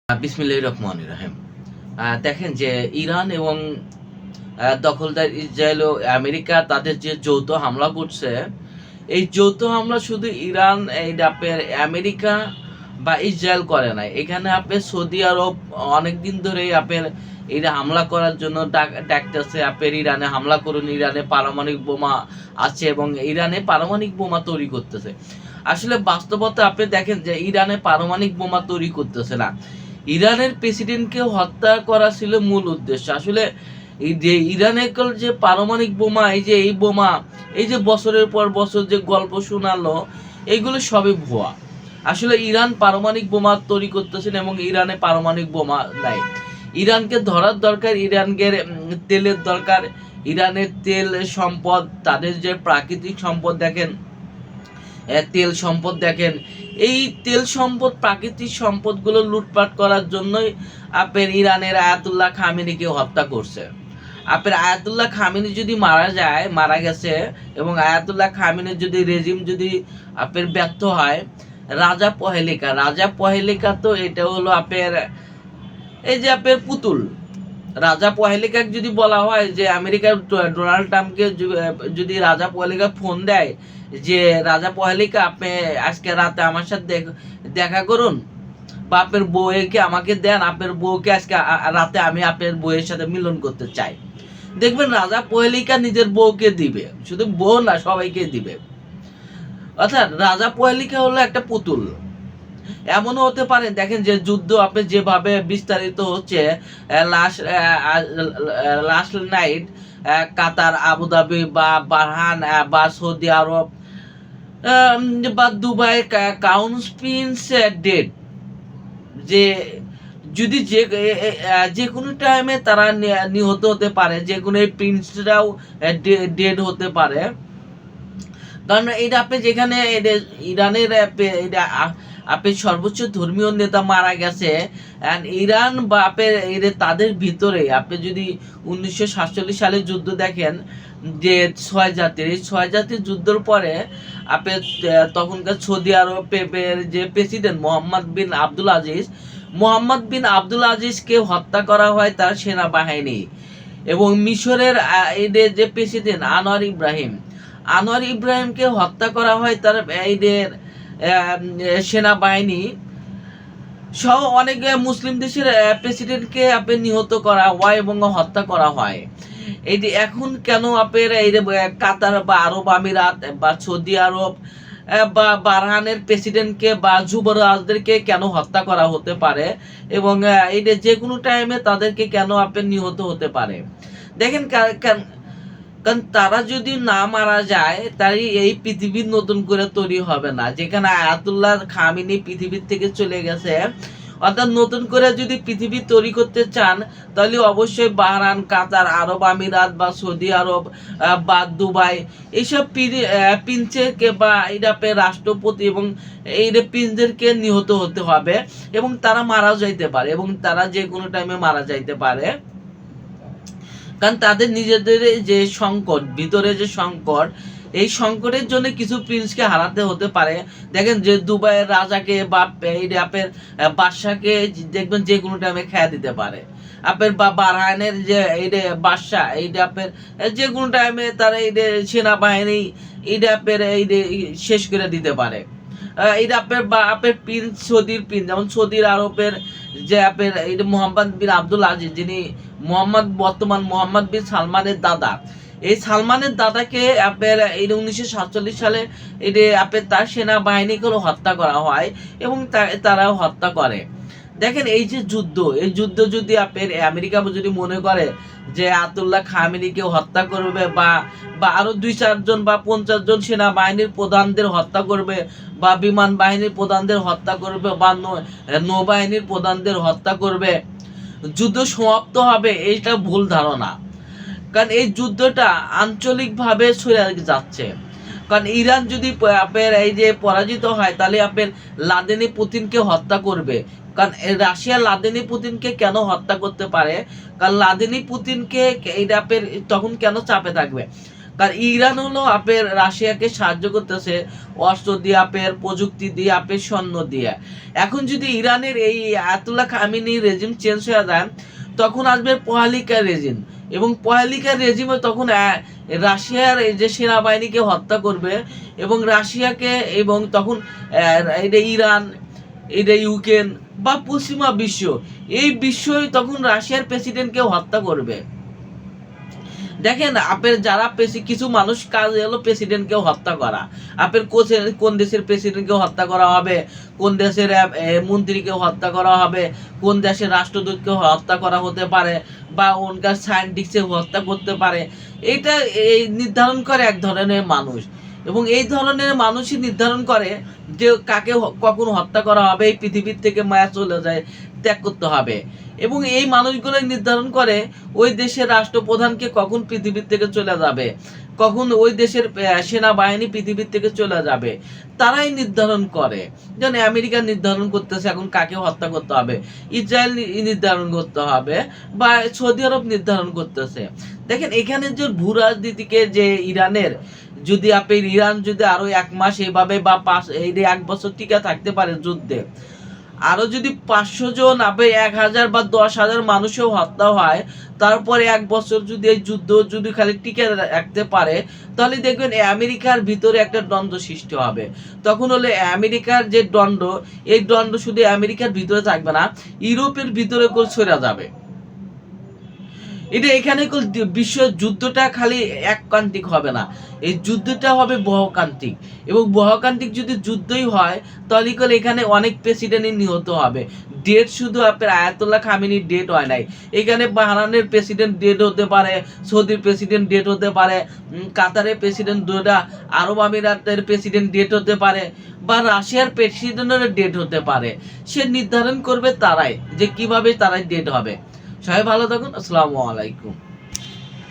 বিসমিল্লাহির রহমানির রহিম। দেখেন যে ইরান এবং দখলদার ইসরায়েল ও আমেরিকা তাদের যে যৌথ হামলা করছে, এই যৌথ হামলা শুধু ইরান এই আপনার আমেরিকা বা ইসরায়েল করে নাই। এখানে আপনার সৌদি আরব অনেকদিন ধরেই আপনার এটা হামলা করার জন্য ডাকতেছে। আপনার ইরানে হামলা করুন, ইরানে পারমাণবিক বোমা আছে এবং ইরানে পারমাণবিক বোমা তৈরি করতেছে। আসলে বাস্তবতা আপনি দেখেন যে ইরানে পারমাণবিক বোমা তৈরি করতেছে না, ইরানের প্রেসিডেন্টকে হত্যা করা ছিল মূল উদ্দেশ্য। আসলে এই যে ইরানের যে পারমাণবিক বোমা, এই বোমা, এই যে বছরের পর বছর যে গল্প শোনালো, এইগুলো সবই ভুয়া। আসলে ইরান পারমাণবিক বোমা তৈরি করতেছেন এবং ইরানে পারমাণবিক বোমা নাই। ইরানকে ধরার দরকার, ইরানকে তেলের দরকার। ইরানের তেল সম্পদ, তাদের যে প্রাকৃতিক সম্পদ দেখেন, তেল সম্পদ দেখেন, এই তেল সম্পদ প্রাকৃতিক সম্পদগুলো লুটপাট করার জন্যই আপনার ইরানের আয়াতুল্লাহ খামেনিকে হত্যা করছে। আপনার আয়াতুল্লাহ খামেনি যদি মারা গেছে এবং আয়াতুল্লাহ খামেনির যদি রেজিম যদি আপনার ব্যর্থ হয়, রাজা পহেলিকা তো এটা হলো আপনার এই যে আপনার পুতুল। রাজা পহেলিকাকে যদি বলা হয় যে আমেরিকার ডোনাল্ড ট্রাম্পকে যদি রাজা পহেলিকা ফোন দেয় যে রাজা পহেলিকা আপনি আজকে রাতে আমার সাথে দেখা করুন, বা আপনার বউকে আমাকে দেন, আপনার বউকে আজকে রাতে আমি আপনার বউয়ের সাথে মিলন করতে চাই, দেখবেন রাজা পহেলিকা নিজের বউকে দিবে, শুধু বউ না সবাইকে দিবে। অর্থাৎ রাজা পহেলিকা হলো একটা পুতুল। এমনও হতে পারে দেখেন যে যুদ্ধ আপনি যেভাবে বিস্তারিত হচ্ছে, লাস্ট নাইট কাতার, আবুধাবি বা বারহান বা সৌদি আরব বা দুবাই কাউন্সপিন্স ডেট, যে যদি যে কোনো টাইমে তারা নিহত হতে পারে, যে কোনো প্রিন্সরাও ডেড হতে পারে। কারণ এটা আপনি যেখানে ইরানের আপনি সর্বোচ্চ ধর্মীয় নেতা মারা গেছে, ইরান বা তাদের ভিতরে আপনি যদি 1947 সালে যুদ্ধ দেখেন, যে 6 জাতির, এই 6 জাতির যুদ্ধের পরে আপনি তখনকার সৌদি আরবের যে প্রেসিডেন্ট মোহাম্মদ বিন আব্দুল আজিজকে হত্যা করা হয় তার সেনাবাহিনী, এবং মিশরের এদের যে প্রেসিডেন্ট আনোয়ার ইব্রাহিমকে হত্যা করা হয় তার এদের সেনাবাহিনী সহ অনেক মুসলিম দেশের প্রেসিডেন্টকে আপনি নিহত করা হয় এবং হত্যা করা হয়। এই যে এখন কেন আপনার এই কাতার বা আরব আমিরাত বা সৌদি আরব বা বারহানের প্রেসিডেন্টকে বা যুবরাজদেরকে কেন হত্যা করা হতে পারে, এবং এই যে কোনো টাইমে তাদেরকে কেন আপনি নিহত হতে পারে, দেখেন কারণ তারা যদি না মারা যায় তাই এই পৃথিবী নতুন করে তৈরি হবে না। যেখানে আয়াতুল্লাহ খামেনি পৃথিবীর থেকে চলে গেছে, অর্থাৎ নতুন করে যদি পৃথিবী তৈরি করতে চান তাহলে অবশ্যই বাহরান, কাতার, আরব আমিরাত বা সৌদি আরব বা দুবাই, এইসব প্রিন্সেরকে বা এইটা রাষ্ট্রপতি এবং এই প্রিন্সদেরকে নিহত হতে হবে, এবং তারা মারাও যাইতে পারে, এবং তারা যে কোনো টাইমে মারা যাইতে পারে। কারণ তাদের নিজেদের যে সংকট, ভিতরে যে সংকট, এই সংকটের জন্য কিছু প্রিন্সকে হারাতে হতে পারে। দেখেন যে দুবাইয়ের রাজাকে বা এই আপনার বাদশাকে দেখবেন যে কোনো টাইমে খেয়া দিতে পারে। আপনার বা বারহানের যে এই বাদশা, এইটা আপনার যে কোনো টাইমে তারা এই সেনাবাহিনী এইটা আপনার এই শেষ করে দিতে পারে। এইটা আপনার বা আপনার প্রিন্স, সৌদির প্রিন্স, যেমন সৌদি আরবের যে আপনার এই মোহাম্মদ বিন আব্দুল আজিজ, যিনি বর্তমান মোহাম্মদ বিন সালমানের দাদা, এই সালমানের দাদাকে আপনার এই 1947 সালে এই আপনার তার সেনাবাহিনীকে হত্যা করা হয় এবং তারাও হত্যা করে। দেখেন এই যে যুদ্ধ, এই যুদ্ধ যদি আপনার আমেরিকা যদি মনে করে যে আয়াতুল্লাহ খামেনিকে হত্যা করবে বা আরো 2-4 জন বা 50 জন সেনাবাহিনীর প্রধানদের হত্যা করবে, বা বিমান বাহিনীর প্রধানদের হত্যা করবে, বা নৌবাহিনীর প্রধানদের হত্যা করবে, যুদ্ধ সমাপ্ত হবে, এইটা ভুল ধারণা। কারণ এই যুদ্ধটা আঞ্চলিকভাবে ছড়ে যাচ্ছে। কারণ ইরান যদি আপনার এই যে পরাজিত হয় তাহলে আপনার লাদেনি পুতিনকে হত্যা করবে। কারণ রাশিয়া লাদেনি পুতিনকে কেন হত্যা করতে পারে, কারণ লাদেনি পুতিনকে এইটা আপনার তখন কেন চাপে থাকবে, কারণ ইরান হলো আপনার রাশিয়াকে সাহায্য করতেছে অস্ত্র দিয়ে, আপনার প্রযুক্তি দিয়ে, আপনার স্বর্ণ দিয়ে। এখন যদি ইরানের এই আয়াতুল্লাহ খামেনি রেজিম চেঞ্জ হয়ে যায়, তখন আসবে পহেলিকা রেজিম, এবং পহেলিকা রেজিমে তখন রাশিয়ার এই যে সেনাবাহিনীকে হত্যা করবে, এবং রাশিয়াকে, এবং তখন এটা ইরান, এটা ইউক্রেন বা পশ্চিমা বিশ্ব, এই বিশ্বই তখন রাশিয়ার প্রেসিডেন্টকে হত্যা করবে। দেখেন আপনার যারা কিছু মানুষ কাজ হলো প্রেসিডেন্টকেও হত্যা করা। আপনার কোন দেশের প্রেসিডেন্টকেও হত্যা করা হবে, কোন দেশের মন্ত্রীকেও হত্যা করা হবে, কোন দেশের রাষ্ট্রদূতকেও হত্যা করা হতে পারে, বা ওনকার সায়েন্টিস্টকে হত্যা করতে পারে। এটা এই নির্ধারণ করে এক ধরনের মানুষ, এবং এই ধরনের মানুষই নির্ধারণ করে যে কাকে কখন হত্যা করা হবে, এই পৃথিবীর থেকে মায়া চলে যায়, ত্যাগ করতে হবে। এবং এই মানুষগুলোই নির্ধারণ করে ওই দেশের রাষ্ট্রপ্রধানকে কখন পৃথিবীর থেকে চলে যাবে, কখন ওই দেশের সেনাবাহিনী পৃথিবীর থেকে চলে যাবে, তারাই নির্ধারণ করে। যেমন আমেরিকা নির্ধারণ করতেছে এখন কাকে হত্যা করতে হবে, ইসরায়েল নির্ধারণ করতে হবে, বা সৌদি আরব নির্ধারণ করতেছে। দেখেন এখানে যে ভূ রাজনীতিকে যে ইরানের, যদি ইরান যদি আরো 1 মাস এইভাবে বা 1 বছর টিকে থাকতে পারে যুদ্ধে, আরো যদি 500 জন 1000 বা 10,000 মানুষও হত্যা হয়, তারপরে 1 বছর যদি এই যুদ্ধ যদি খালি টিকে রাখতে পারে, তাহলে দেখবেন আমেরিকার ভিতরে একটা দ্বন্দ্ব সৃষ্টি হবে। তখন হলে আমেরিকার যে দ্বন্দ্ব, এই দ্বন্দ্ব শুধু আমেরিকার ভিতরে থাকবে না, ইউরোপের ভিতরে ছড়িয়ে যাবে। এটা এখানে বিশ্ব যুদ্ধটা খালি এককান্তিক হবে না, এই যুদ্ধটা হবে বহুকান্তিক, এবং বহুকান্তিক যদি যুদ্ধই হয়, তাহলে এখানে অনেক প্রেসিডেন্টই নিহত হবে। ডেট শুধু আপনার আয়াতুল্লাহ খামেনির ডেট হয় নাই, এখানে বাহরাইনের প্রেসিডেন্ট ডেট হতে পারে, সৌদির প্রেসিডেন্ট ডেট হতে পারে, কাতারের প্রেসিডেন্ট, আরব আমিরাতের প্রেসিডেন্ট ডেট হতে পারে, বা রাশিয়ার প্রেসিডেন্টের ডেট হতে পারে। সে নির্ধারণ করবে তারাই, যে কিভাবে তারাই ডেট হবে। সবাই ভালো থাকুন। আসসালামু আলাইকুম।